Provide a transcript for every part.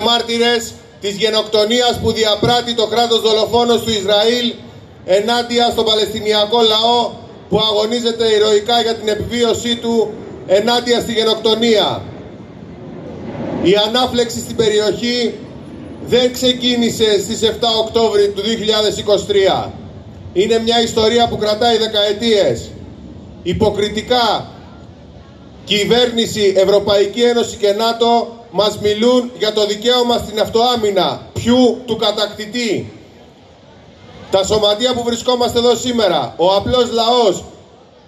μάρτυρες της γενοκτονίας που διαπράττει το κράτος δολοφόνος του Ισραήλ ενάντια στο Παλαιστινιακό λαό που αγωνίζεται ηρωικά για την επιβίωσή του ενάντια στη γενοκτονία. Η ανάφλεξη στην περιοχή δεν ξεκίνησε στις 7 Οκτώβρη του 2023. Είναι μια ιστορία που κρατάει δεκαετίες. Υποκριτικά κυβέρνηση, Ευρωπαϊκή Ένωση και ΝΑΤΟ μας μιλούν για το δικαίωμα στην αυτοάμυνα. Ποιου? Του κατακτητή. Τα σωματεία που βρισκόμαστε εδώ σήμερα, ο απλός λαός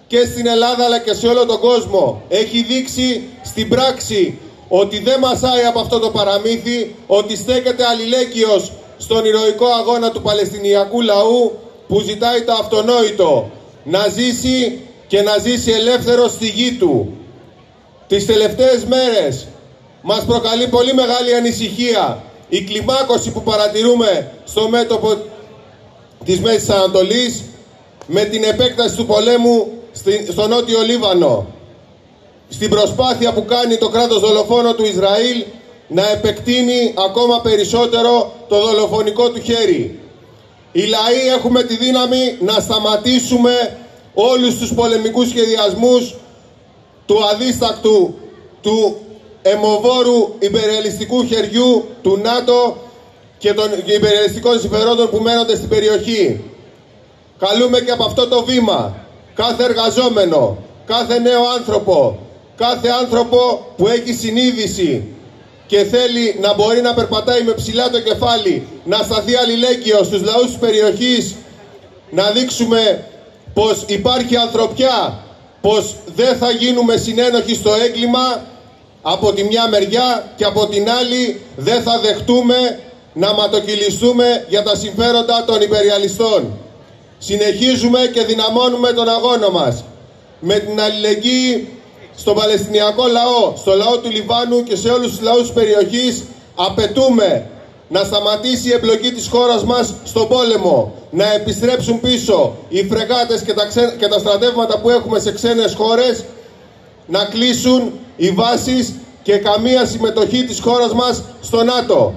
και στην Ελλάδα αλλά και σε όλο τον κόσμο έχει δείξει στην πράξη ότι δεν μασάει από αυτό το παραμύθι, ότι στέκεται αλληλέγγυος στον ηρωικό αγώνα του Παλαιστινιακού λαού που ζητάει το αυτονόητο, να ζήσει και να ζήσει ελεύθερος στη γη του. Τις τελευταίες μέρες μας προκαλεί πολύ μεγάλη ανησυχία η κλιμάκωση που παρατηρούμε στο μέτωπο της Μέσης Ανατολής με την επέκταση του πολέμου στο Νότιο Λίβανο, στην προσπάθεια που κάνει το κράτος δολοφόνο του Ισραήλ να επεκτείνει ακόμα περισσότερο το δολοφονικό του χέρι. Οι λαοί έχουμε τη δύναμη να σταματήσουμε όλους τους πολεμικούς σχεδιασμούς του αδίστακτου, του αιμοβόρου υπερρεαλιστικού χεριού του ΝΑΤΟ και των υπερρεαλιστικών συμφερόντων που μένονται στην περιοχή. Καλούμε και από αυτό το βήμα κάθε εργαζόμενο, κάθε νέο άνθρωπο, κάθε άνθρωπο που έχει συνείδηση και θέλει να μπορεί να περπατάει με ψηλά το κεφάλι, να σταθεί αλληλέγγυος στους λαούς της περιοχής, να δείξουμε πως υπάρχει ανθρωπιά, πως δεν θα γίνουμε συνένοχοι στο έγκλημα από τη μια μεριά και από την άλλη δεν θα δεχτούμε να ματοκυλιστούμε για τα συμφέροντα των υπεριαλιστών. Συνεχίζουμε και δυναμώνουμε τον αγώνα μας με την αλληλεγγύη στον Παλαιστινιακό λαό, στο λαό του Λιβάνου και σε όλους τους λαούς της περιοχής. Απαιτούμε να σταματήσει η εμπλοκή της χώρας μας στον πόλεμο, να επιστρέψουν πίσω οι φρεγάτες και τα στρατεύματα που έχουμε σε ξένες χώρες, να κλείσουν οι βάσεις και καμία συμμετοχή της χώρας μας στο ΝΑΤΟ.